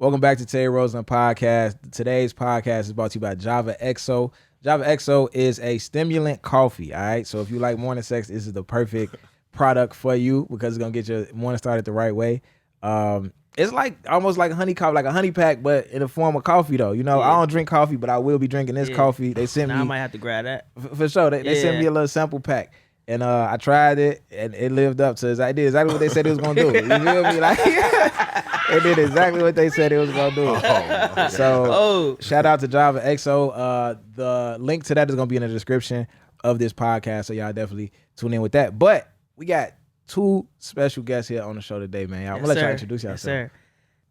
Welcome back to Terry Roseland Podcast. Today's podcast is brought to you by Java XO. Java XO is a stimulant coffee, all right? So if you like morning sex, this is the perfect product for you because it's going to get your morning started the right way. It's like almost like a honey coffee, like a honey pack, but in the form of coffee, though. You know, I don't drink coffee, but I will be drinking this coffee. They sent me. I might have to grab that. For sure. They sent me a little sample pack. And I tried it, and it lived up to exactly what they said it was going to do. You feel me? Like, it did exactly what they said it was going to do. So, shout out to Java XO. The link to that is going to be in the description of this podcast, so y'all definitely tune in with that. But we got two special guests here on the show today, man. I'm going to let y'all introduce yourself. Yes, sir.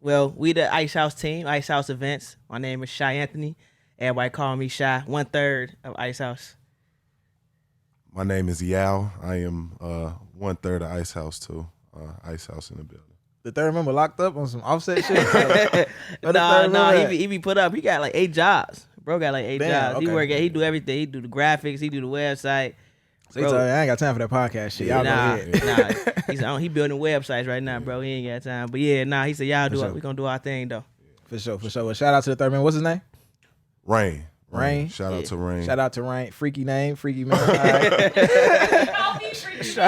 Well, we the Ice Haus team, Ice Haus events. My name is Shy Anthony. Everybody call me Shy, 1/3 of Ice Haus. My name is Yao. I am 1/3 of Ice Haus too. Ice Haus in the building. The third member locked up on some offset shit. No, he be put up. He got like 8 jobs. Bro got like 8 jobs. Okay. He do everything. He do the graphics. He do the website. So he told me, I ain't got time for that podcast shit. Y'all go ahead. He said, he building websites right now, bro. He ain't got time. But he said, y'all do it. We gonna do our thing though. For sure. Well, shout out to the third member. What's his name? Rain. Rain. Shout out to Rain. Shout out to Rain. Freaky name, freaky man. Shout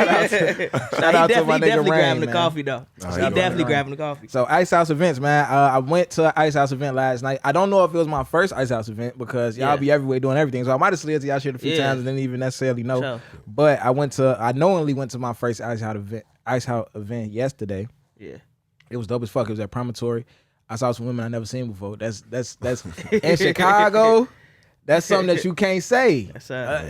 out to my nigga Rain, grabbing man. the coffee though. He definitely grabbing the coffee. So Ice Haus events, man. I went to an Ice Haus event last night. I don't know if it was my first Ice Haus event because y'all be everywhere doing everything. So I might have slid to y'all shit a few times and didn't even necessarily know. Sure. But I knowingly went to my first Ice Haus event yesterday. Yeah. It was dope as fuck. It was at Promontory. I saw some women I never seen before. That's in Chicago. That's something that you can't say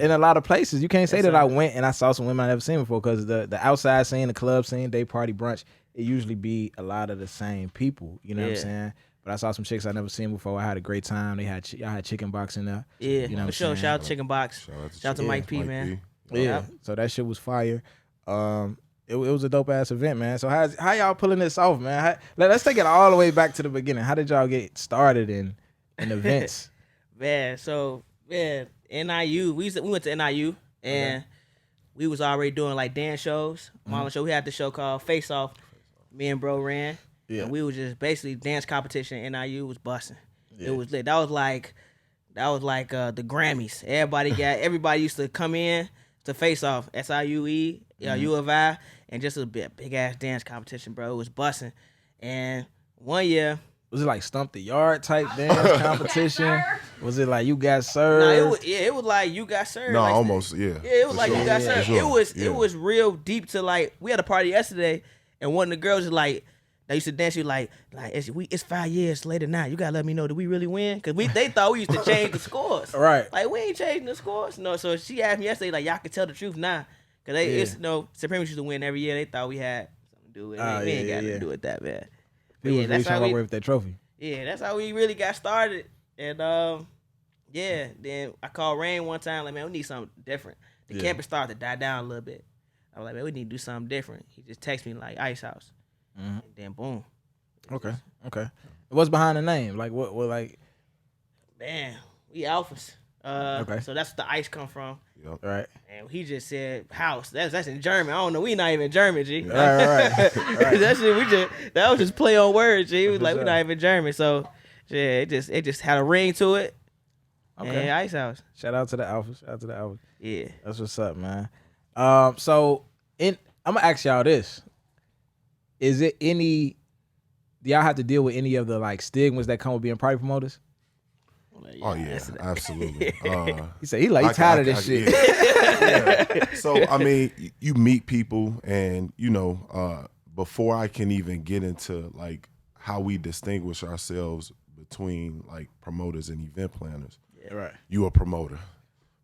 in a lot of places. You can't say that I went and I saw some women I never seen before because the outside scene, the club scene, day party, brunch, it usually be a lot of the same people. You know what I'm saying? But I saw some chicks I never seen before. I had a great time. Y'all had Chicken Box in there. Yeah, you know for sure. Shout out to Chicken Box. Shout out to Mike P, man. Yeah, so that shit was fire. It was a dope ass event, man. So how y'all pulling this off, man? Let's take it all the way back to the beginning. How did y'all get started in events? Man, so NIU. We went to NIU and we was already doing like dance shows. Mama show. We had the show called Face Off. Me and bro ran. Yeah. And we was just basically dance competition. NIU was busting. Yeah. It was lit. That was like the Grammys. Everybody used to come in to Face Off. SIUE, U of I, and just a big ass dance competition, bro. It was busting. And one year. Was it like Stump the Yard type dance competition? Was it like You Got Served? No, it was like You Got Served. No, like, almost, yeah. Yeah, it was like You Got Served. Sure. It was real deep to like, we had a party yesterday, and one of the girls is like, they used to dance you like it's 5 years later now. You gotta let me know, did we really win? Because they thought we used to change the scores. Right. Like, we ain't changing the scores. No, so she asked me yesterday, like, y'all can tell the truth now. Because Supreme used to win every year. They thought we had something to do with it. We ain't got to do with that, man. People was really trying to work with that trophy. Yeah, that's how we really got started. And then I called Rain one time, like, man, we need something different. The campus started to die down a little bit. I was like, man, we need to do something different. He just texted me like Ice Haus. And then boom. Okay. What's behind the name? Like what like? Man, we alphas. Okay. So that's where the ice come from. Yep. Right. And he just said house. That's in German. I don't know. We not even German, G. Right. That shit. That was just play on words, G. He was like, we not even German. So yeah, it just had a ring to it. Okay. And Ice Haus. Shout out to the alphas. Yeah. That's what's up, man. So I'm gonna ask y'all this: is it any? Do y'all have to deal with any of the like stigmas that come with being party promoters? Oh yeah, absolutely. He said he tired of this shit. Yeah. So I mean, you meet people, and before I can even get into like how we distinguish ourselves between like promoters and event planners. Yeah, right. You a promoter.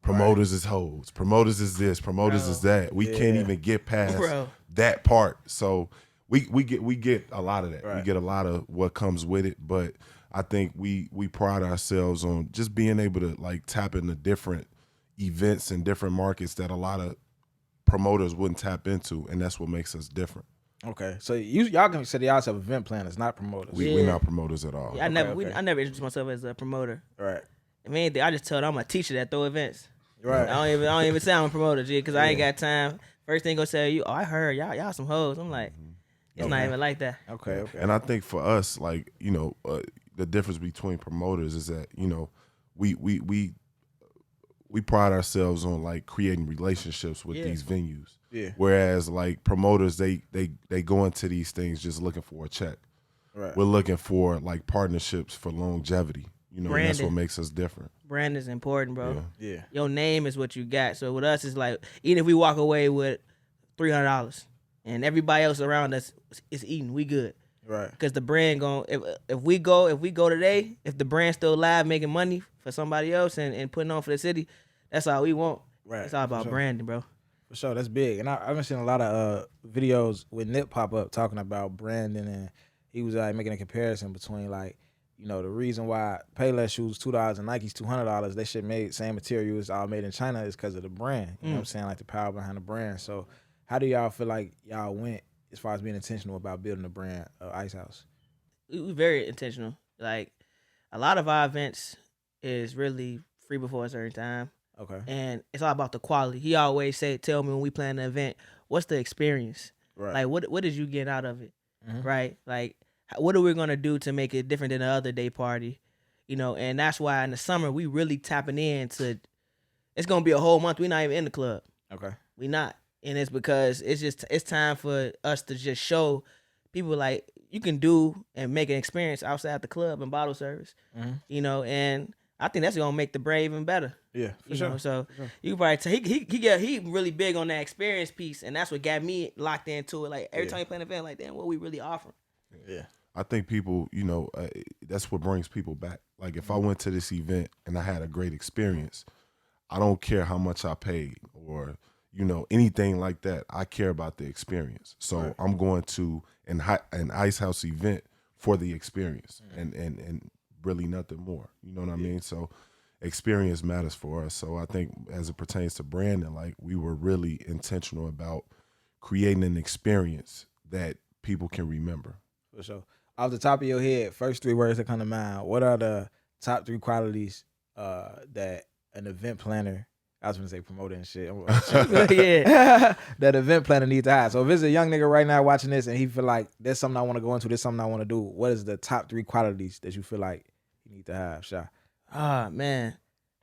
Promoters is hoes. Promoters is this. Promoters is that. We can't even get past that part. So we get a lot of that. Right. We get a lot of what comes with it, but I think we pride ourselves on just being able to like tap into different events and different markets that a lot of promoters wouldn't tap into, and that's what makes us different. Okay, so y'all consider yourself event planners, not promoters. We're not promoters at all. Yeah, I never introduced myself as a promoter. Right. I mean, I just told them I'm a teacher that throw events. Right. I don't even say I'm a promoter, G, because I ain't got time. First thing gonna say, I heard y'all some hoes. I'm like. It's not even like that. Okay. And I think for us, like, you know, the difference between promoters is that, you know, we pride ourselves on like creating relationships with these venues. Yeah. Whereas like promoters, they go into these things just looking for a check. Right. We're looking for like partnerships for longevity. You know, and that's what makes us different. Brand is important, bro. Yeah. Your name is what you got. So with us, it's like, even if we walk away with $300 and everybody else around us is eating, we good. Right. Because the brand if we go today, if the brand's still alive making money for somebody else and putting on for the city, that's all we want. Right. It's all about branding, bro. For sure, that's big. And I've been seeing a lot of videos with Nip pop up talking about branding, and he was making a comparison between like, you know, the reason why Payless shoes $2 and Nike's $200, they shit made same material, it's all made in China, is because of the brand. You know what I'm saying? Like the power behind the brand. So how do y'all feel like y'all went as far as being intentional about building a brand of Ice Haus? We very intentional. Like a lot of our events is really free before a certain time. Okay. And it's all about the quality. He always tell me when we plan an event, what's the experience? Right. Like what did you get out of it? Right? Like what are we gonna do to make it different than the other day party? You know, and that's why in the summer we really tapping into. It's gonna be a whole month. We're not even in the club. Okay. We not, and it's because it's time for us to just show people like you can do and make an experience outside the club and bottle service. You know, and I think that's gonna make the brand even better. Yeah, for you sure. know, so you can probably tell he really big on that experience piece, and that's what got me locked into it. Like every time you play an event, like damn, what we really offering. Yeah. I think people, you know, that's what brings people back. Like if I went to this event and I had a great experience, I don't care how much I paid or, you know, anything like that. I care about the experience. So I'm going to an Ice Haus event for the experience and really nothing more. You know what I mean? So experience matters for us. So I think as it pertains to branding, like we were really intentional about creating an experience that people can remember. For sure. Off the top of your head, first 3 words that come to mind, what are the top 3 qualities that an event planner, I was going to say promoter and shit. Yeah. That event planner needs to have. So if it's a young nigga right now watching this and he feel like there's something I want to go into, there's something I want to do, what is the top 3 qualities that you feel like you need to have, Sha? Man.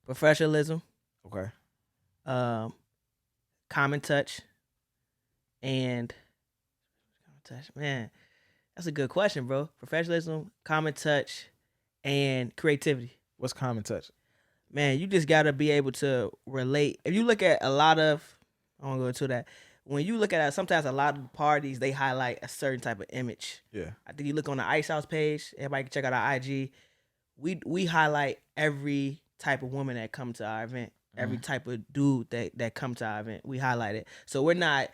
Professionalism. Okay. Common touch. Man. That's a good question, bro. Professionalism, common touch, and creativity. What's common touch? Man, you just gotta be able to relate. If you look at a lot of, I won't go into that. When you look at sometimes a lot of parties, they highlight a certain type of image. Yeah. I think you look on the Ice Haus page. Everybody can check out our IG. We highlight every type of woman that come to our event, every type of dude that come to our event. We highlight it. So we're not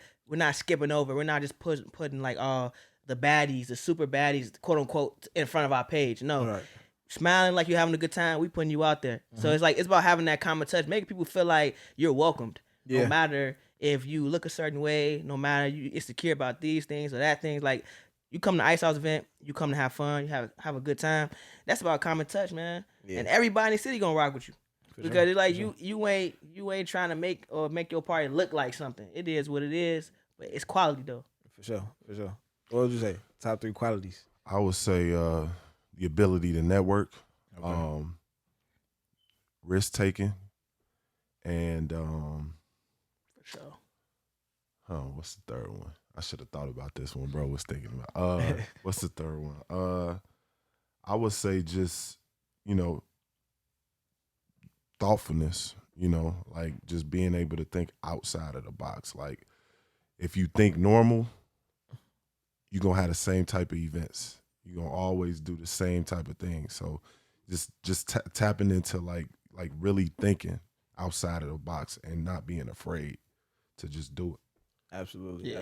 skipping over. We're not just putting like all the baddies, the super baddies, quote unquote, in front of our page. No. Right. Smiling like you're having a good time, we putting you out there. So it's about having that common touch, making people feel like you're welcomed. Yeah. No matter if you look a certain way, no matter you insecure about these things or that things. Like you come to Ice Haus event, you come to have fun, you have a good time. That's about common touch, man. Yeah. And everybody in the city gonna rock with you. Because it's like you ain't trying to make your party look like something. It is what it is, but it's quality though. For sure. What would you say? Top 3 qualities. I would say the ability to network, risk taking, and for sure. What's the third one? I should have thought about this one, bro. Was thinking about. What's the third one? I would say just, you know, thoughtfulness. You know, like just being able to think outside of the box. Like if you think normal, you're gonna have the same type of events. You're gonna always do the same type of thing. So just tapping into like really thinking outside of the box and not being afraid to just do it. Absolutely.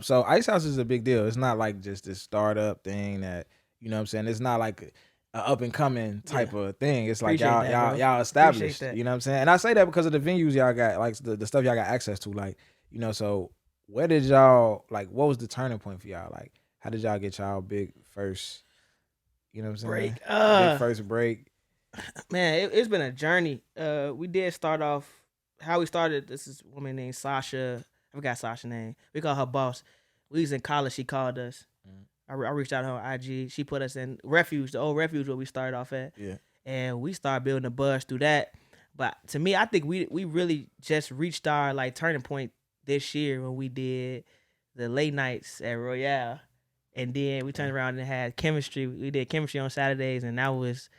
So Ice Haus is a big deal. It's not like just this startup thing that, you know what I'm saying? It's not like an up and coming type of thing. It's like y'all established. You know what I'm saying? And I say that because of the venues y'all got, like the stuff y'all got access to. Like, you know, so where did y'all, like, what was the turning point for y'all? Like, how did y'all get y'all big first, you know what I'm saying? Big first break. Man, it's been a journey. We did start off, how we started, this is a woman named Sasha. I forgot Sasha's name. We call her boss. we was in college. She called us. I reached out to her on IG. She put us in Refuge, the old Refuge where we started off at. Yeah. And we started building a buzz through that. But to me, I think we really just reached our like turning point this year when we did the late nights at Royale. And then we turned around and had chemistry. We did chemistry on Saturdays, and that was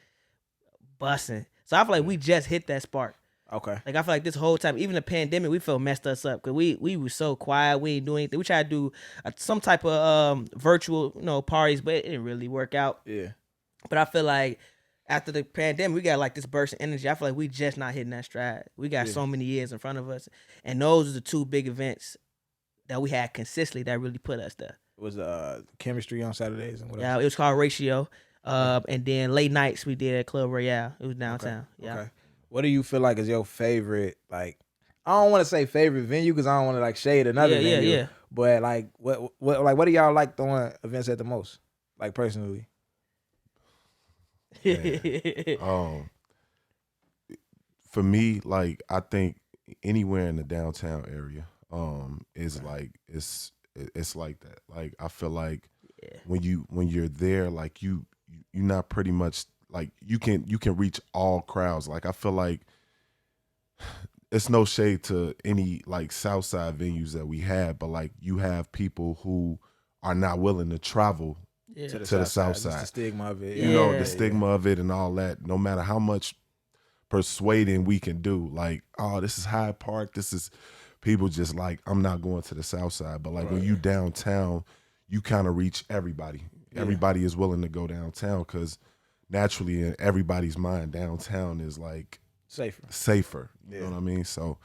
busting. So I feel like we just hit that spark. Okay. Like I feel like this whole time, even the pandemic, we felt messed us up because we were so quiet. We ain't doing anything. We tried to do some type of virtual, parties, but it didn't really work out. Yeah. But I feel like after the pandemic, we got like this burst of energy. I feel like we just not hitting that stride. We got so many years in front of us, and those are the two big events that we had consistently that really put us there. It was chemistry on Saturdays and whatever. Yeah, it was called Ratio. And then late nights we did at Club Royale. It was downtown. Okay. Yeah. Okay. What do you feel like is your favorite, like, I don't want to say favorite venue because I don't want to like shade another venue. Yeah. But like what do y'all like throwing events at the most? Like personally. For me, like I think anywhere in the downtown area is like it's like that. Like I feel like when you're there, like you're not pretty much like you can reach all crowds. Like I feel like it's no shade to any like Southside venues that we have, but like you have people who are not willing to travel to the South Side. The stigma of it. You know, the stigma of it and all that. No matter how much persuading we can do, like, oh, this is Hyde Park, this is people just like, I'm not going to the South Side. But like when you downtown, you kind of reach everybody. Yeah. Everybody is willing to go downtown because naturally in everybody's mind, downtown is like safer. You know what I mean? So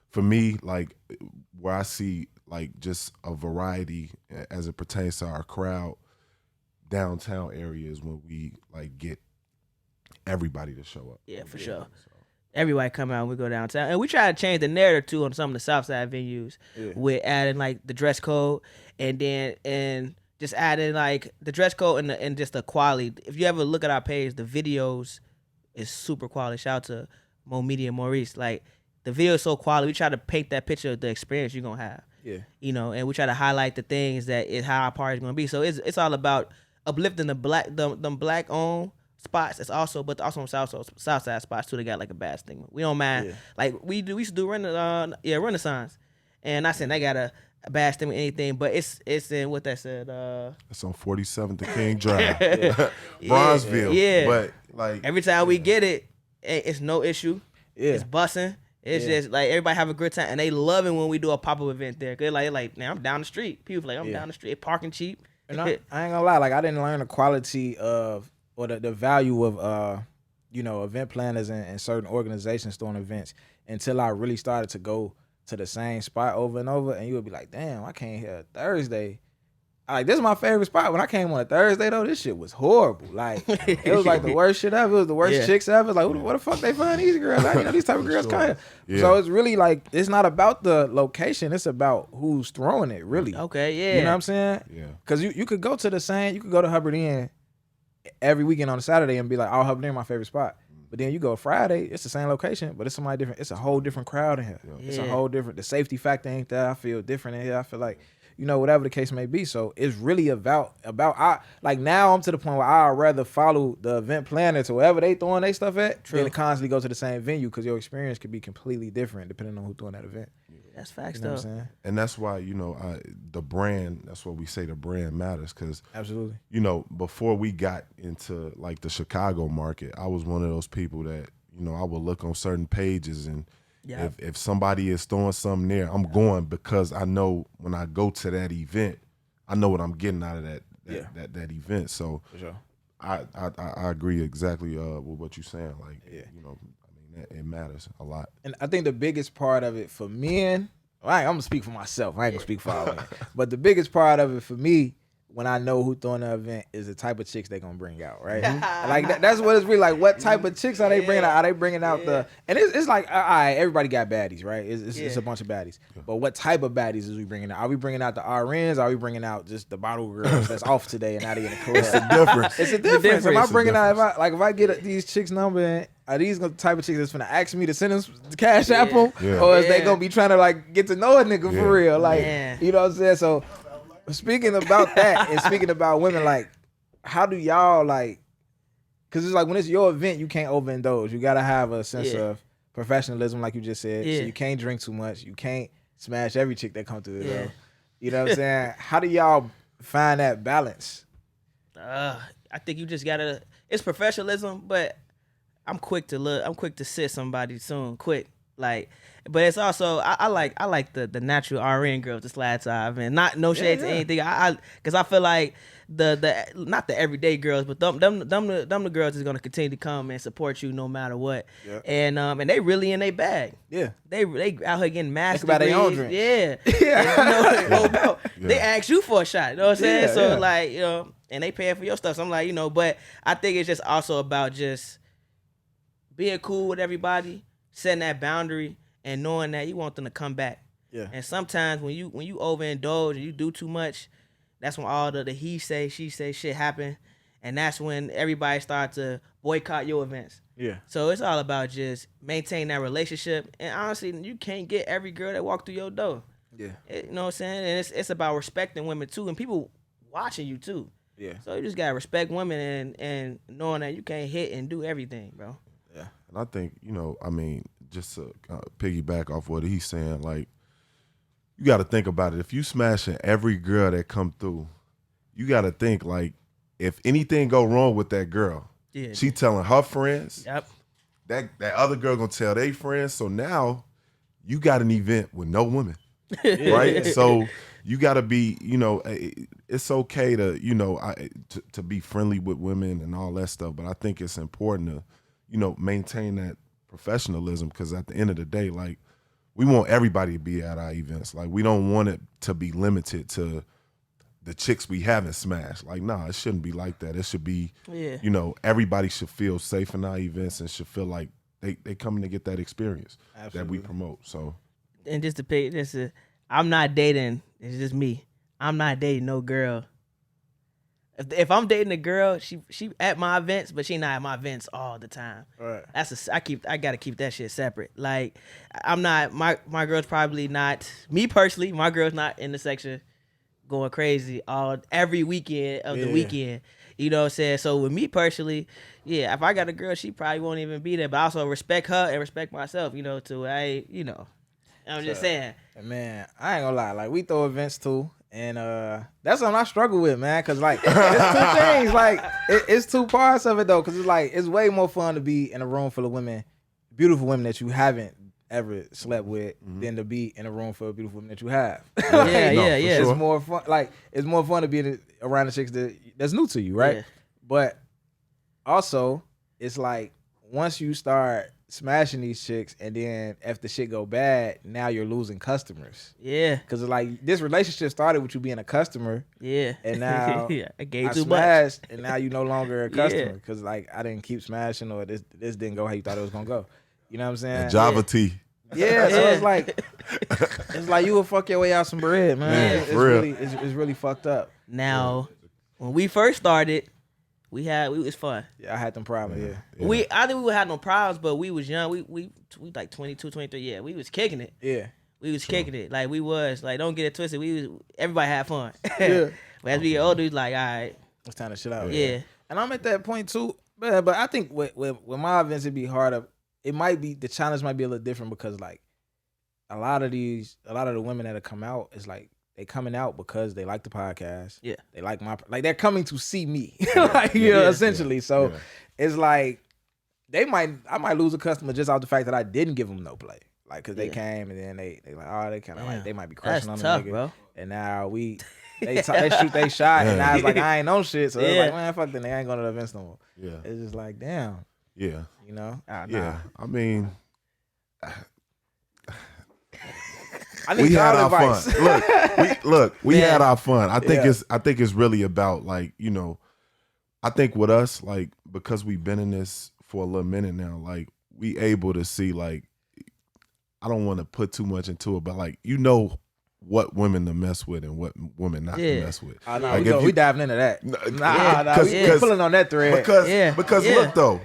for me, like where I see like just a variety as it pertains to our crowd, downtown areas when we like get everybody to show up. Yeah, for sure. So. Everybody come out and we go downtown. And we try to change the narrative too on some of the Southside venues with adding like the dress code and just adding like the dress code and just the quality. If you ever look at our page, the videos is super quality. Shout out to Mo Media and Maurice. Like the video is so quality. We try to paint that picture of the experience you're gonna have. Yeah. And we try to highlight the things that is how our party's gonna be. So it's all about uplifting the black owned spots. It's also some Southside spots too. They got like a bad stigma. We don't mind. Yeah. Like we used to do Renaissance, and not saying they got a bad stigma or anything, but it's in what that said. It's on 47th to King Drive, Bronzeville. Yeah. But like every time we get it, it's no issue. Yeah. It's busting. It's just like everybody have a good time, and they love it when we do a pop up event there. Cause like, man, I'm down the street. People like I'm down the street. Parking cheap. And I ain't gonna lie, like I didn't learn the quality of or the value of event planners and certain organizations throwing events until I really started to go to the same spot over and over, and you would be like, damn, I came here Thursday. Like this is my favorite spot. When I came on a Thursday though, this shit was horrible. Like it was like the worst shit ever. It was the worst chicks ever. Like what the fuck they find these girls? Like, these type of girls kind of. Yeah. So it's really like it's not about the location. It's about who's throwing it. Really. Okay. Yeah. You know what I'm saying? Yeah. Because you could go to you could go to Hubbard Inn every weekend on a Saturday and be like, oh, Hubbard Inn my favorite spot. But then you go Friday, it's the same location, but it's somebody different. It's a whole different crowd in here. Yeah. It's a whole different. The safety factor ain't there. I feel different in here. I feel like. Whatever the case may be. So it's really about now I'm to the point where I'd rather follow the event planner to wherever they throwing their stuff at than to constantly go to the same venue because your experience could be completely different depending on who's doing that event. That's facts though. What I'm saying? And that's why, the brand, that's what we say the brand matters because absolutely. Before we got into like the Chicago market, I was one of those people that, I would look on certain pages and if somebody is throwing something there, I'm going because I know when I go to that event, I know what I'm getting out of that event. So for sure. I agree exactly with what you're saying. Like, it matters a lot. And I think the biggest part of it for men, I'm gonna speak for myself. I ain't gonna speak for all men. But the biggest part of it for me, when I know who throwing the event, is the type of chicks they gonna bring out, right? Like that's what it's really like. What type of chicks are they bringing out? Are they bringing out the? And it's like, all right, everybody got baddies, right? It's a bunch of baddies. But what type of baddies is we bringing out? Are we bringing out the RNs? Are we bringing out just the bottle girls that's off today and not even in the club? It's a difference. It's a difference. Am I bringing out? If I get these chicks number, are these the type of chicks that's gonna ask me to send them cash app them, or is they gonna be trying to like get to know a nigga for real? Like, you know what I'm saying? So. Speaking about that and speaking about women, like, how do y'all like? Because it's like when it's your event, you can't overindulge. You gotta have a sense of professionalism, like you just said. So you can't drink too much. You can't smash every chick that comes through the door. You know what I'm saying? How do y'all find that balance? I think you just gotta. It's professionalism, but I'm quick to sit somebody soon, quick. Like, but it's also I like the natural RN girls, the slide time, and not no shade to anything. Because I feel like the not the everyday girls, but them the girls is gonna continue to come and support you no matter what. Yeah. And they really in their bag. Yeah. They out here getting master about their own drink. Yeah. Yeah. They ask you for a shot. You know what I'm saying? Yeah, so like, you know, and they paying for your stuff. So I'm like, you know, but I think it's just also about just being cool with everybody, setting that boundary, and knowing that you want them to come back. Yeah. And sometimes when you overindulge and you do too much, that's when all the he say, she say shit happen. And that's when everybody starts to boycott your events. Yeah. So it's all about just maintaining that relationship. And honestly, you can't get every girl that walk through your door. Yeah. You know what I'm saying? And it's about respecting women too, and people watching you too. Yeah. So you just gotta respect women and knowing that you can't hit and do everything, bro. Yeah. And I think, you know, I mean, just to piggyback off what he's saying, like, you got to think about it. If you smashing every girl that come through, you got to think, like, if anything go wrong with that girl, she telling her friends, that other girl going to tell their friends. So now you got an event with no women, right? So you got to be, you know, it's okay to, you know, to be friendly with women and all that stuff. But I think it's important to, you know, maintain that professionalism, because at the end of the day, like, we want everybody to be at our events. Like, we don't want it to be limited to the chicks we haven't smashed. Like, nah, it shouldn't be like that. It should be, you know, everybody should feel safe in our events and should feel like they coming to get that experience that we promote. So, and just to pay this, I'm not dating. It's just me. I'm not dating no girl. If I'm dating a girl, she at my events, but she not at my events all the time. Right. I gotta keep that shit separate. Like, I'm not my girl's probably not, me personally, my girl's not in the section going crazy every weekend of the weekend. You know what I'm saying? So with me personally, if I got a girl, she probably won't even be there. But I also respect her and respect myself, you know, I'm just saying. Man, I ain't gonna lie, like, we throw events too. And that's something I struggle with, man, because, like, it's two things. Like, it's two parts of it, though, because it's, like, it's way more fun to be in a room full of women, beautiful women that you haven't ever slept with, than to be in a room full of beautiful women that you have. Yeah. It's more fun. Like, it's more fun to be around the chicks that's new to you, right? Yeah. But also, it's like, once you start smashing these chicks, and then if the shit go bad, now you're losing customers. Yeah. Because, like, this relationship started with you being a customer. Yeah. And now I gave too smashed, and now you no longer a customer. Because, like, I didn't keep smashing, or this didn't go how you thought it was going to go. You know what I'm saying? Java tea. Yeah, so it's like you will fuck your way out some bread, man. It's really fucked up. Now, when we first started, it was fun. Yeah, I had them problems, I think we had no problems, but we was young. We like 22, 23. Yeah, we was kicking it. Yeah. We was kicking it. Like, we was, like, don't get it twisted. Everybody had fun. Yeah. But as we get older, we was like, all right. It's time to chill out. Yeah. And I'm at that point too. But I think with my events, it'd be harder. It might be, the challenge might be a little different, because, like, a lot of the women that have come out is like, they coming out because they like the podcast. Yeah. They like they're coming to see me. Like, you know, essentially. So it's like, I might lose a customer just off the fact that I didn't give them no play. Like, cause they came and then they like, oh, they kind of like, they might be crushing on the nigga. Bro. And now they shoot they shot, and now it's like, I ain't no shit. So it's like, man, fuck them, they ain't going to the events no more. Yeah. It's just like, damn. Yeah. You know? Yeah. I mean, we had our fun. Look, we had our fun. I think it's really about, like, you know, I think with us, like, because we've been in this for a little minute now, like, we able to see, like, I don't want to put too much into it, but, like, you know what women to mess with and what women not to mess with. Like, we diving into that. We pulling on that thread. Because look, though,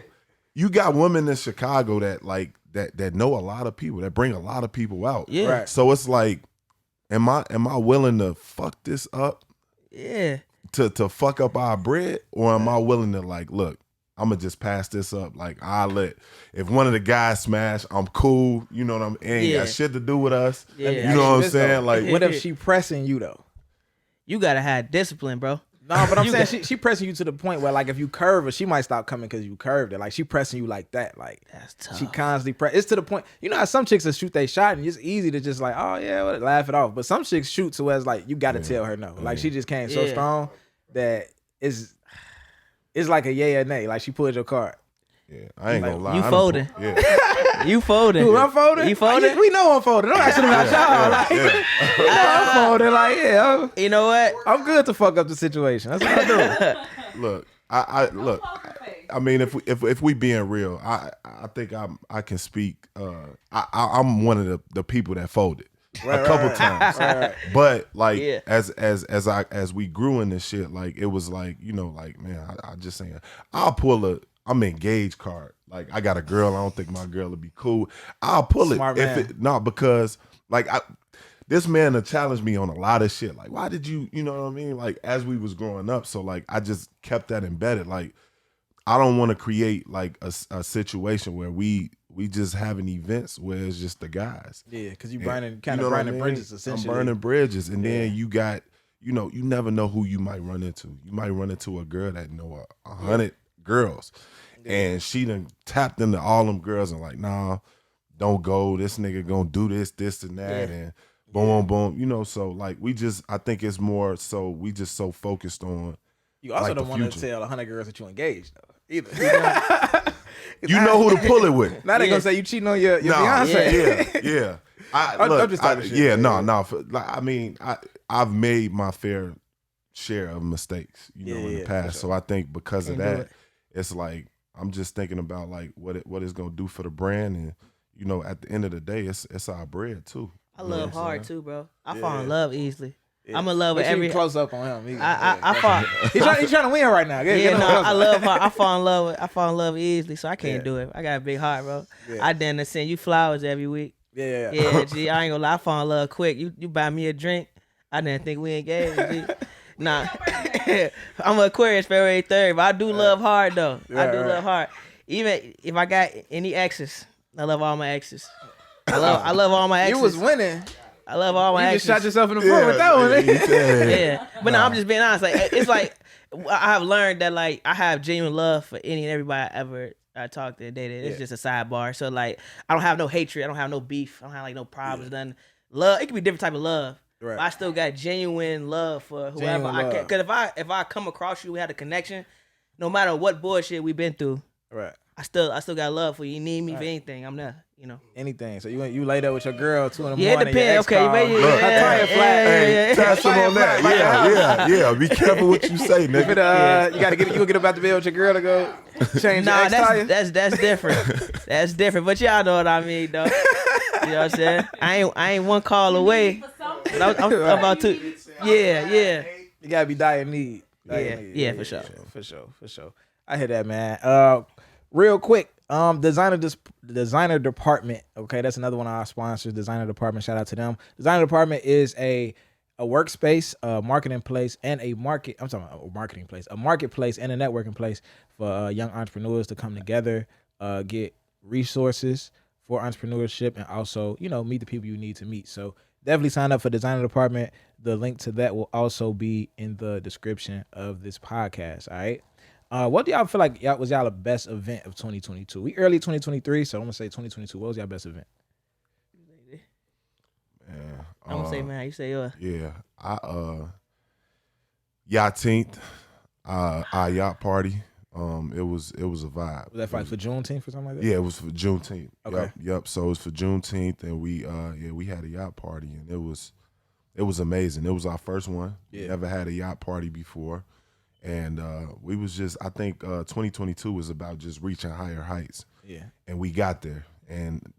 you got women in Chicago that, like, that know a lot of people, that bring a lot of people out. Yeah. Right. So it's like, am I willing to fuck this up to fuck up our bread, or am I willing to like, look, I'm gonna just pass this up. Like if one of the guys smash, I'm cool. You know what I'm. It ain't got shit to do with us. Yeah. You know what I'm saying? Like, what if she pressing you though? You gotta have discipline, bro. No, but I'm saying she pressing you to the point where like if you curve her, she might stop coming because you curved it. Like she pressing you like that. Like that's tough. She constantly press. It's to the point. You know how some chicks will shoot they shot and it's easy to just like, oh yeah, laugh it off. But some chicks shoot to where it's like you got to tell her no. Like she just came so strong that it's like a yay or nay. Like she pulled your card. Yeah, I ain't gonna lie. You folding. You folding. Dude, I'm folding. You folding? We know I'm folding. Don't ask me about y'all. Like, you know I'm folding. Like, you know what? I'm good to fuck up the situation. That's what I do. Look, I mean, if we being real, I think I can speak. I'm one of the people that folded a couple times. Right. But like as we grew in this shit, like it was like, you know, like man, I just saying I'm engaged card. Like I got a girl, I don't think my girl would be cool. I'll pull Smart it because like this man have challenged me on a lot of shit. Like, why did you know what I mean? Like as we was growing up, so like I just kept that embedded. Like I don't want to create like a situation where we just having events where it's just the guys. Yeah, because you burning bridges essentially. I'm burning bridges, and then you got, you know, you never know who you might run into. You might run into a girl that know 100 girls, and she done tapped into all them girls and like, nah, don't go. This nigga gonna do this, and that, and boom, boom. You know, so like I think it's more so we just so focused on. You also don't want to tell 100 girls that you engaged though. Either. You know who to pull it with. Now they gonna say you cheating on your fiance. Yeah. I mean, I've made my fair share of mistakes, you know, in the past. Sure. So I think because of that, it's like I'm just thinking about like what it's gonna do for the brand, and you know, at the end of the day, it's our bread too. I love hard too, bro. I fall in love easily. Yeah. I'm in love with every close up on him. I fall. He's trying to win right now. I love hard. I fall in love easily, so I can't do it. I got a big heart, bro. Yeah. I done send you flowers every week. Yeah. G, I ain't gonna lie. I fall in love quick. You buy me a drink, I didn't think we engaged. G. Nah, I'm an Aquarius, February 3rd, but I do love hard though. I do love hard. Even if I got any exes, I love all my exes. I love all my exes. You was winning. I love all my exes. You just shot yourself in the foot with that one. Yeah. But no, I'm just being honest. Like it's like I have learned that like I have genuine love for any and everybody I talked to and dated. It's just a sidebar. So like I don't have no hatred. I don't have no beef. I don't have like no problems. Nothing. Love. It can be a different type of love. Right. But I still got genuine love for whoever I can. Because if I come across you, we had a connection. No matter what bullshit we've been through. Right. I still got love for you. You need me for anything, I'm there. You know. Anything. So you laid up with your girl 2 in the morning. Yeah, it depends. Okay, tire flat. Hey, touch him on that. Yeah. Be careful what you say, nigga. You get about to be with your girl to go change your tire. That's different. That's different. But y'all know what I mean, though. You know what I'm saying? I ain't one call away. But I'm about to. Yeah. You gotta be dire need. For sure. I hear that, man. Real quick, designer department. Okay, that's another one of our sponsors. Designer department. Shout out to them. Designer department is a workspace, a marketing place, and a market. I'm talking about a marketing place, a marketplace, and a networking place for young entrepreneurs to come together, get resources for entrepreneurship, and also meet the people you need to meet. So definitely sign up for designer department. The link to that will also be in the description of this podcast. All right. What do y'all feel like was y'all the best event of 2022? We early 2023, so I'm gonna say 2022. What was y'all best event? Man, I'm gonna say, man, you say yours. Yeah, Yachteenth, our yacht party. It was a vibe. Was that for Juneteenth or something like that? Yeah, it was for Juneteenth. Okay. Yep. So it was for Juneteenth, and we had a yacht party, and it was amazing. It was our first one. Yeah. Never had a yacht party before. And we was just, I think 2022 was about just reaching higher heights. Yeah. And we got there. And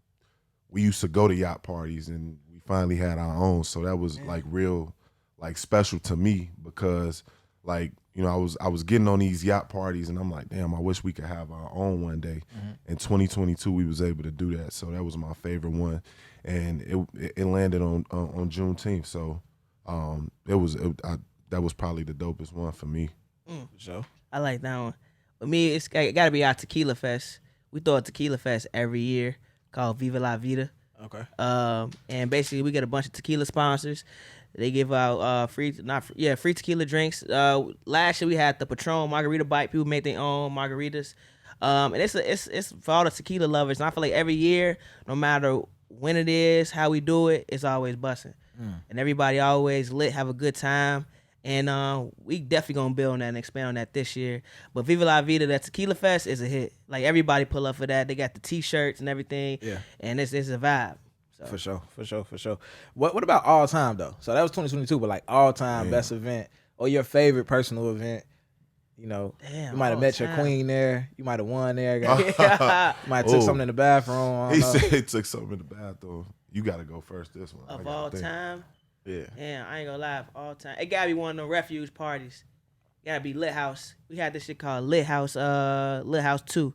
we used to go to yacht parties, and we finally had our own. So that was like real, like special to me, because like, I was getting on these yacht parties, and I'm like, damn, I wish we could have our own one day. Mm-hmm. In 2022, we was able to do that. So that was my favorite one. And it landed on Juneteenth. So that was probably the dopest one for me. So I like that one. But me, it got to be our Tequila Fest. We throw a Tequila Fest every year called Viva La Vida. okay. And basically we get a bunch of tequila sponsors. They give out free tequila drinks. Last year we had the Patron margarita bite. People make their own margaritas. And it's for all the tequila lovers. And I feel like every year, no matter when it is, how we do it, it's always busting. And everybody always lit, have a good time. And we definitely gonna build on that and expand on that this year. But Viva La Vida, that Tequila Fest is a hit. Like everybody pull up for that. They got the T-shirts and everything. Yeah. And it's a vibe. So. For sure. What about all time though? So that was 2022, but like all time best event or your favorite personal event. You know, you might have met your queen there. You might have won there. You might have took something in the bathroom. He said he took something in the bathroom. You got to go first this one. Of all time? Yeah. Damn, I ain't gonna lie. Of all time. It got to be one of them Refuge parties. It got to be Lit House. We had this shit called Lit House 2,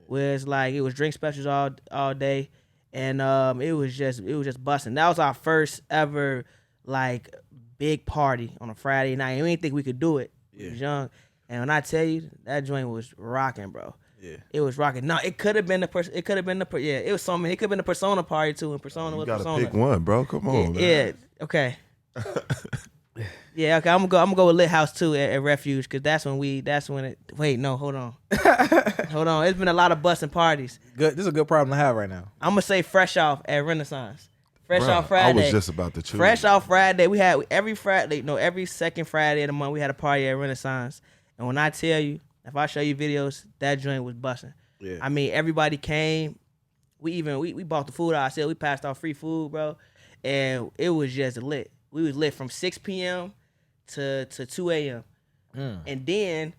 where it's like, it was drink specials all day. And it was just busting. That was our first ever, like, big party on a Friday night. We didn't think we could do it. We was young. And when I tell you, that joint was rocking, bro. Yeah, it was rocking. No, it could have been it was something. It could have been the Persona party too, and Persona was Persona. You gotta pick one, bro. Come on, man. Yeah, okay. Yeah, okay. I'm gonna go with Lit House 2 at Refuge, because that's when it. Wait, no, hold on, hold on. It's been a lot of busting parties. Good. This is a good problem to have right now. I'm gonna say Fresh Off at Renaissance. Fresh Off Friday. I was just about to choose. Fresh Off Friday. We had every second Friday of the month we had a party at Renaissance. And when I tell you, if I show you videos, that joint was busting. Yeah. I mean, everybody came. We bought the food ourselves. We passed out free food, bro. And it was just lit. We was lit from 6 p.m. to 2 a.m. And then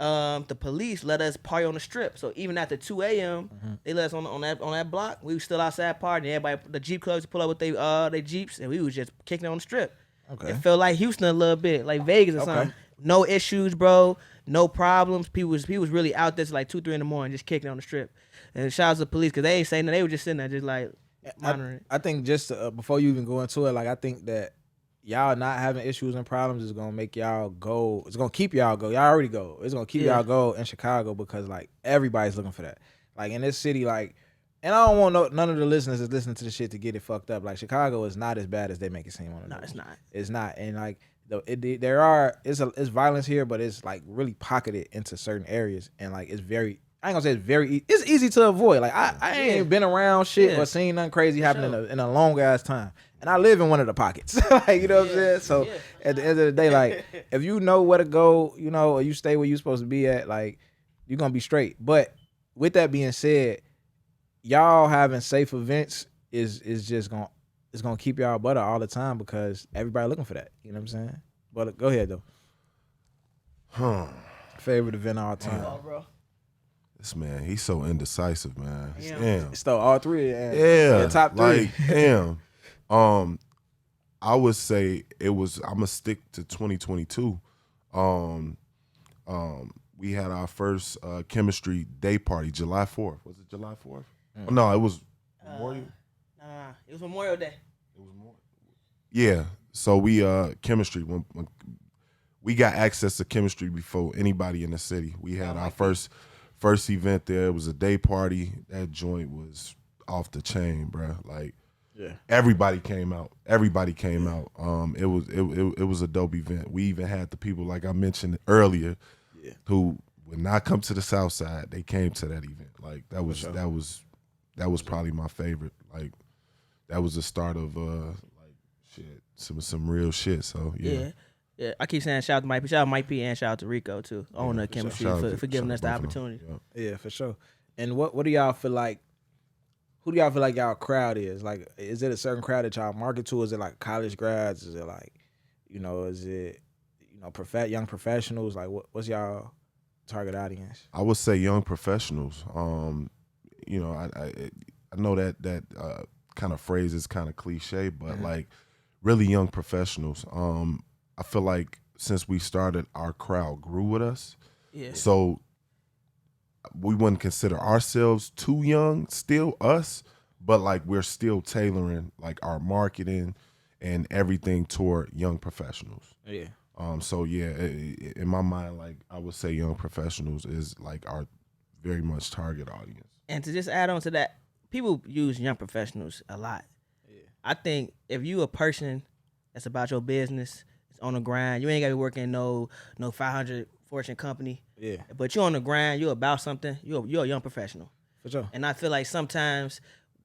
the police let us party on the strip. So even after 2 a.m., they let us on that block. We was still outside partying. Everybody, the Jeep clubs pull up with their Jeeps, and we was just kicking it on the strip. Okay. It felt like Houston a little bit, like Vegas or something. No issues, bro. No problems. People was really out there till like 2, 3 in the morning, just kicking on the strip. And shout out to the police, because they ain't saying nothing. They were just sitting there, just like monitoring it. I think just before you even go into it, like, I think that y'all not having issues and problems is gonna make y'all go. It's gonna keep y'all go. Y'all already go. It's gonna keep y'all go in Chicago, because like everybody's looking for that. Like in this city, like, and I don't want none of the listeners that's listening to the shit to get it fucked up. Like Chicago is not as bad as they make it seem on the news. It's not. It's not. And like it's violence here, but it's like really pocketed into certain areas, and like it's very. I ain't gonna say it's very. It's easy to avoid. Like I ain't been around shit or seen nothing crazy happening in a long ass time, and I live in one of the pockets. Like, you know what I'm saying. So at the end of the day, like, if you know where to go, you know, or you stay where you supposed to be at, like, you're gonna be straight. But with that being said, y'all having safe events is just gonna keep y'all butter all the time, because everybody looking for that. You know what I'm saying? But go ahead though. Favorite event all time. Oh, bro. This man, he's so indecisive, man. Damn. Still all three. Yeah. Top three. Like, damn. I would say I'm gonna stick to 2022. We had our first chemistry day party, July 4th. Was it July 4th? Oh, no, it was Memorial. Nah, it was Memorial Day. It was Memorial. Yeah. So we chemistry when we got access to chemistry before anybody in the city. We had our first event there. It was a day party. That joint was off the chain, bro. Like, everybody came out. It was a dope event. We even had the people, like I mentioned earlier, who would not come to the South Side. They came to that event. Like, that was probably my favorite. Like, that was the start of some real shit. So yeah. Yeah, I keep saying shout out to Mike P. Shout out to Mike P and shout out to Rico too. On the chemistry for giving us the opportunity. Yeah, for sure. And what do y'all feel like? Who do y'all feel like y'all crowd is? Like, is it a certain crowd that y'all market to? Is it like college grads? Is it like, is it young professionals? Like, what's y'all target audience? I would say young professionals. I know that kind of phrase is kind of cliche, but like really young professionals. I feel like since we started, our crowd grew with us. Yeah. So we wouldn't consider ourselves too young, still us, but like we're still tailoring like our marketing and everything toward young professionals. Yeah. So yeah, in my mind, like I would say, young professionals is like our very much target audience. And to just add on to that, people use young professionals a lot. Yeah. I think if you a person that's about your business, it's on the grind, you ain't gotta be working no 500 Fortune company. Yeah. But you're on the grind, you're about something, you're a young professional. For sure. And I feel like sometimes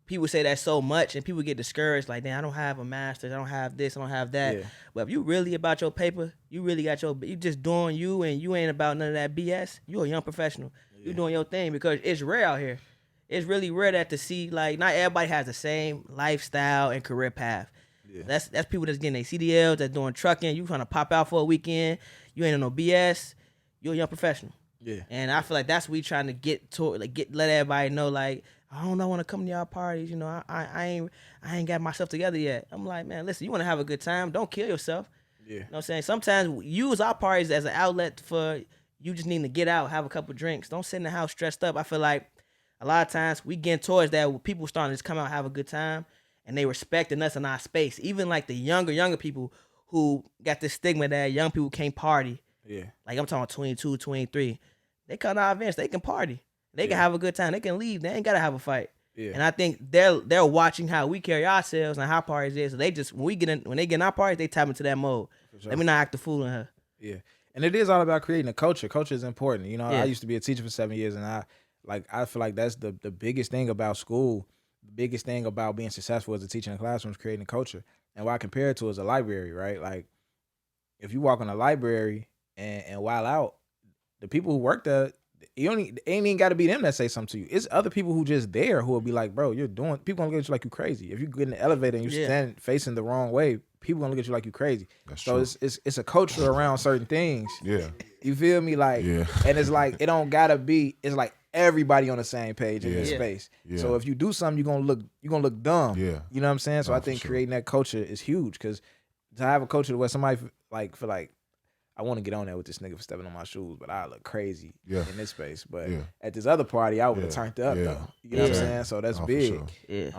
people say that so much and people get discouraged, like, damn, I don't have a master's, I don't have this, I don't have that. Yeah. But if you really about your paper, you really got you just doing you and you ain't about none of that BS, you're a young professional. Yeah. You doing your thing because it's rare out here. It's really rare that to see, like, not everybody has the same lifestyle and career path. Yeah. That's people that's getting their CDLs, that's doing trucking, you trying to pop out for a weekend, you ain't on no BS, you're a young professional. Yeah. And I feel like that's what we trying to get to, like let everybody know, like, I don't know, I want to come to y'all parties, you know, I ain't got myself together yet. I'm like, man, listen, you want to have a good time, don't kill yourself. Yeah. You know what I'm saying? Sometimes use our parties as an outlet for you just needing to get out, have a couple drinks. Don't sit in the house stressed up. I feel like a lot of times we get towards that, people starting to just come out and have a good time, and they respecting us in our space. Even like the younger people who got this stigma that young people can't party. Yeah. Like I'm talking 22, 23. They come to our events, they can party. They can have a good time. They can leave. They ain't gotta have a fight. Yeah. And I think they're watching how we carry ourselves and how parties is. So they just when they get in our parties, they tap into that mode. Sure. Let me not act the fool in her. Yeah. And it is all about creating a culture. Culture is important. You know, I used to be a teacher for 7 years, and I feel like that's the biggest thing about school. The biggest thing about being successful as a teacher in the classroom is creating a culture. And what I compare it to is a library, right? Like if you walk in a library and while out, the people who work there, it ain't even got to be them that say something to you. It's other people who just there who will be like, bro, people gonna look at you like you crazy. If you get in the elevator and you stand facing the wrong way, people gonna look at you like you crazy. That's so true. It's a culture around certain things. Yeah. You feel me? Like, and it's like, it don't gotta be, it's like everybody on the same page in this space. Yeah. So if you do something, you're gonna look dumb. Yeah. You know what I'm saying? So I think creating that culture is huge, because to have a culture where somebody feel like, I want to get on there with this nigga for stepping on my shoes, but I look crazy in this space. But at this other party, I would have turned up though. You know what I'm saying? So that's big. Sure. Yeah,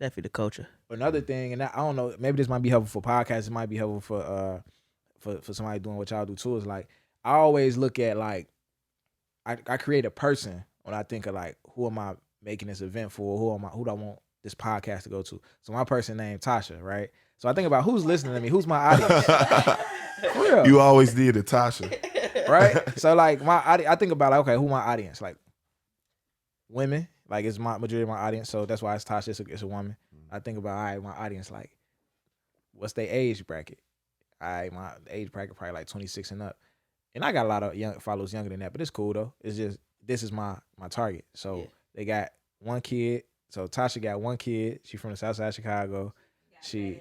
definitely the culture. Another thing, and I don't know, maybe this might be helpful for podcasts. It might be helpful for somebody doing what y'all do too. Is like, I always look at like, I create a person when I think of like, who am I making this event for? Who do I want this podcast to go to? So my person named Tasha, right? So I think about who's listening to me, who's my audience. You always did it, Tasha. Right? So like I think about like, okay, who my audience? Like women, like it's my majority of my audience. So that's why it's Tasha, it's a woman. I think about, all right, my audience, like what's their age bracket? All right, my age bracket probably like 26 and up. And I got a lot of young followers younger than that, but it's cool though. It's just, this is my target. So they got one kid. So Tasha got one kid. She from the south side of Chicago. Tasha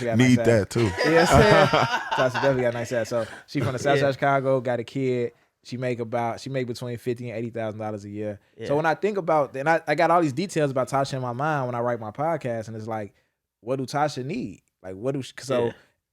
got need nice that ass. Too. Yeah, Tasha definitely got nice ass. So she from the south side of Chicago, got a kid. She make between $50,000 and $80,000 a year. Yeah. So when I think about, and I got all these details about Tasha in my mind when I write my podcast, and it's like, what do Tasha need? Like,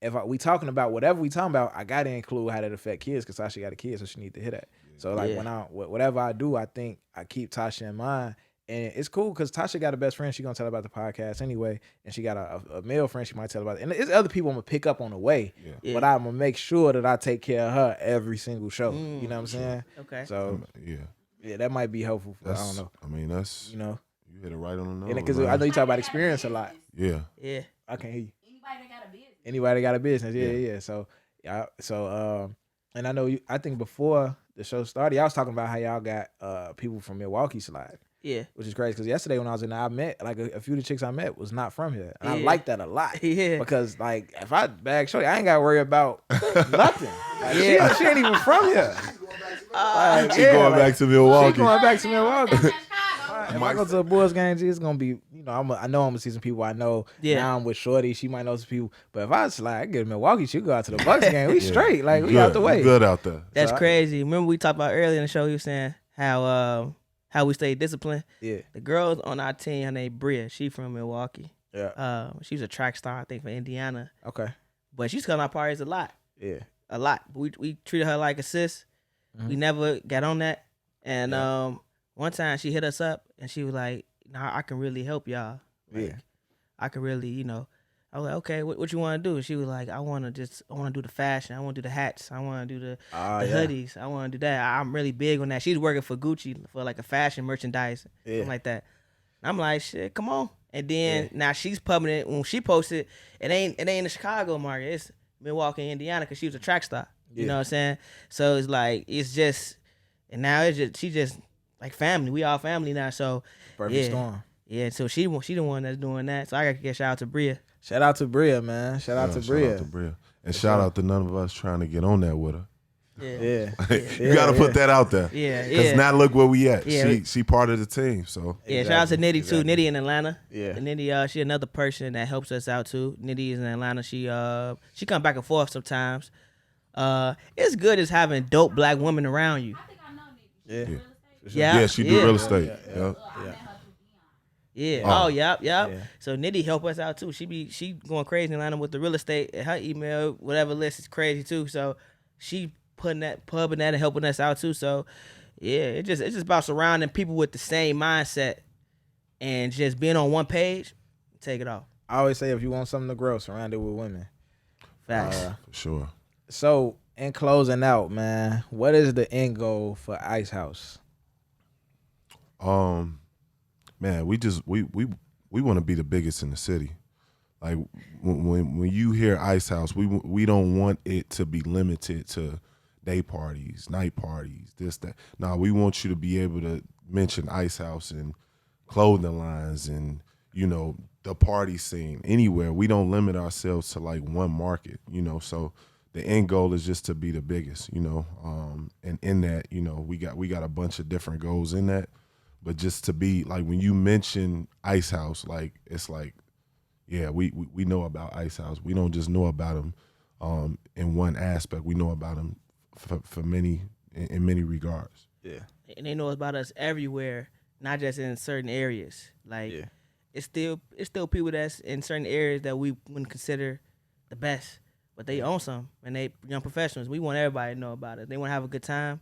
if we talking about whatever we talking about, I got to include how that affect kids, because Tasha got a kid, so she need to hear that. So like whatever I do, I think I keep Tasha in mind. And it's cool because Tasha got a best friend. She gonna tell about the podcast anyway, and she got a male friend she might tell about it. And there's other people I'm gonna pick up on the way, but I'm gonna make sure that I take care of her every single show. You know what I'm saying? Okay. So yeah, that might be helpful. I don't know. I mean, that's, you hit it right on the nose. Because I know you talk about experience a lot. Yeah. Yeah. I can't hear you. Anybody that got a business. Anybody got a business? Yeah. So and I know I think before the show started, y'all was talking about how y'all got people from Milwaukee slide. Yeah, which is crazy because yesterday when I was in there, I met like a few of the chicks I met was not from here, and I like that a lot. Yeah, because like if I bag shorty, I ain't got to worry about nothing. Like, she ain't even from here. She going back to Milwaukee. She going back to Milwaukee. If I go to a Bulls game, it's gonna be, I know I'm gonna see some people I know. Yeah. Now I'm with Shorty, she might know some people. But if I was like, I get to Milwaukee, she go out to the Bucks game. We straight, like we out the way. Good out there. That's crazy. Remember we talked about earlier in the show. You were saying how we stay disciplined. Yeah. The girls on our team, her name Bria. She from Milwaukee. Yeah. She's a track star, I think, for Indiana. Okay. But she's coming our parties a lot. Yeah. A lot. But we treated her like a sis. Mm-hmm. We never got on that. And one time she hit us up and she was like, "Nah, I can really help y'all. Like, I can really, I was like, okay, what you want to do? She was like, I want to do the fashion. I want to do the hats. I want to do the hoodies. I want to do that. I'm really big on that. She's working for Gucci for like a fashion merchandise, something like that. I'm like, shit, come on. And then now she's pubbing it. When she posted, it ain't in the Chicago market. It's Milwaukee, Indiana, because she was a track star. You know what I'm saying? So it's like, it's just, and now she just like family. We all family now. So perfect storm. Yeah, so she the one that's doing that. So I got to get shout out to Bria. Shout out to Bria, man. Shout out to Bria. And shout out to none of us trying to get on that with her. Yeah. You got to put that out there. Yeah. Because now look where we at. Yeah. She part of the team. So yeah, shout out to Nitty too. Nitty in Atlanta. Yeah. And Nitty, she another person that helps us out too. Nitty is in Atlanta. She come back and forth sometimes. It's good as having dope black women around you. I think I know Nikki. Yeah, she do real estate. Yeah. Oh, yep. So Nitty help us out too. She going crazy in Atlanta with the real estate. Her email, whatever list is crazy too. So she pubbing that and helping us out too. So yeah, it's just about surrounding people with the same mindset and just being on one page. Take it off. I always say if you want something to grow, surround it with women. Facts. For sure. So in closing out, man, what is the end goal for Ice Haus? Man, we want to be the biggest in the city. Like when you hear Ice Haus, we don't want it to be limited to day parties, night parties, this, that. No, we want you to be able to mention Ice Haus and clothing lines and, you know, the party scene anywhere. We don't limit ourselves to like one market, you know. So the end goal is just to be the biggest, you know. And in that, you know, we got a bunch of different goals in that. But just to be like, when you mention Ice Haus, like it's like, yeah, we know about Ice Haus. We don't just know about them in one aspect. We know about them for many in many regards. Yeah, and they know about us everywhere, not just in certain areas. Like it's still people that's in certain areas that we wouldn't consider the best, but they own some and they young professionals. We want everybody to know about it. They want to have a good time.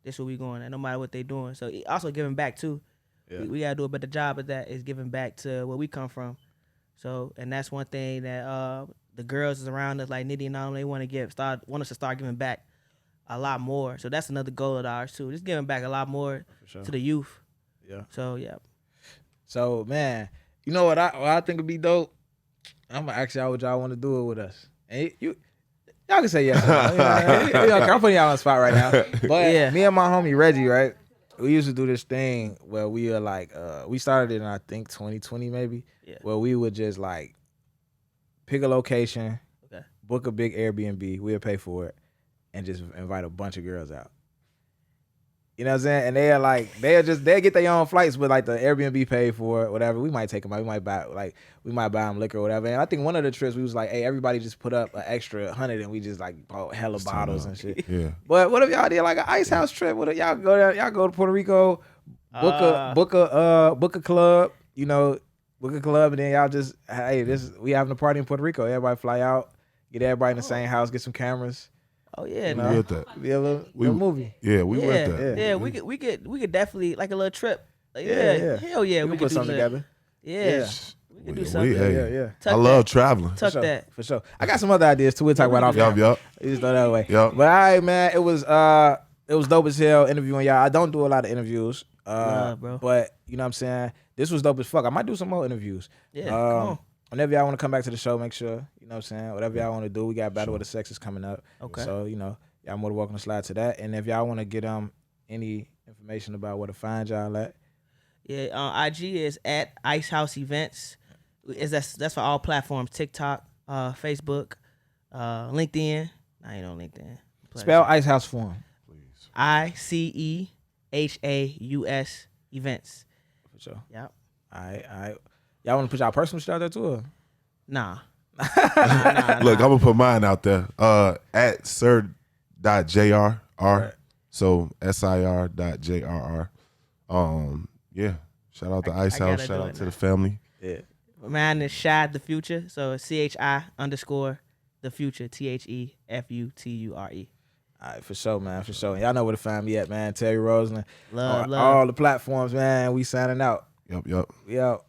This where we going at, no matter what they doing. So also giving back too. Yeah. We gotta do a better job at that. Is giving back to where we come from. So and that's one thing that the girls is around us like Nitty and all, they want us to start giving back a lot more. So that's another goal of ours too. Just giving back a lot more to the youth. Yeah. So yeah. So man, you know what I think would be dope? I'm gonna ask y'all what y'all want to do it with us. And y'all can say yes. I'm putting y'all on the spot right now. But me and my homie Reggie, right? We used to do this thing where we were like, we started it in I think 2020 maybe, where we would just like pick a location, book a big Airbnb, we'll pay for it, and just invite a bunch of girls out. You know what I'm saying? And they'll get their own flights, but like the Airbnb paid for it, whatever. We might take them out. We might buy them liquor or whatever. And I think one of the trips we was like, hey, everybody just put up an extra 100 and we just like bought hella bottles and shit. Yeah. But what if y'all did like an Ice Haus trip? What if y'all go there? Y'all go to Puerto Rico, book a club, you know, book a club, and then y'all just we having a party in Puerto Rico. Everybody fly out, get everybody in the same house, get some cameras. Oh yeah, we with that. Be a little movie. Yeah, we with that. Yeah, we could definitely like a little trip. Like, hell yeah, we can put something together. Yeah. We could do something. Yeah. I love traveling. Tuck that for sure. I got some other ideas too. We'll talk about off. Yup. You just throw that away. Yup. But all right, man, it was dope as hell interviewing y'all. I don't do a lot of interviews, bro. But you know what I'm saying. This was dope as fuck. I might do some more interviews. Yeah. Come on. Whenever y'all want to come back to the show, make sure, you know what I'm saying, whatever y'all want to do. We got Battle of the Sexes coming up. Okay. So, you know, y'all more than welcome to slide to that. And if y'all want to get any information about where to find y'all at. Yeah, IG is at Ice Haus Events. That's for all platforms, TikTok, Facebook, LinkedIn. I ain't on LinkedIn. Spell Ice Haus for him. Please. ICEHAUS Events. For sure. Yep. All right. Y'all want to put y'all personal shit out there too? Or? Nah. Look, I'm gonna put mine out there. At sir.jrr. Right. So SIR.JRR. Yeah. Shout out to Ice Haus. Shout out to the family. Yeah. Mine is Shad the Future. So CHI_the Future. THEFUTURE. All right, for sure, man. For sure. Y'all know where to find me at, man. Terry Roseland. Love. All the platforms, man. We signing out. Yup. We out.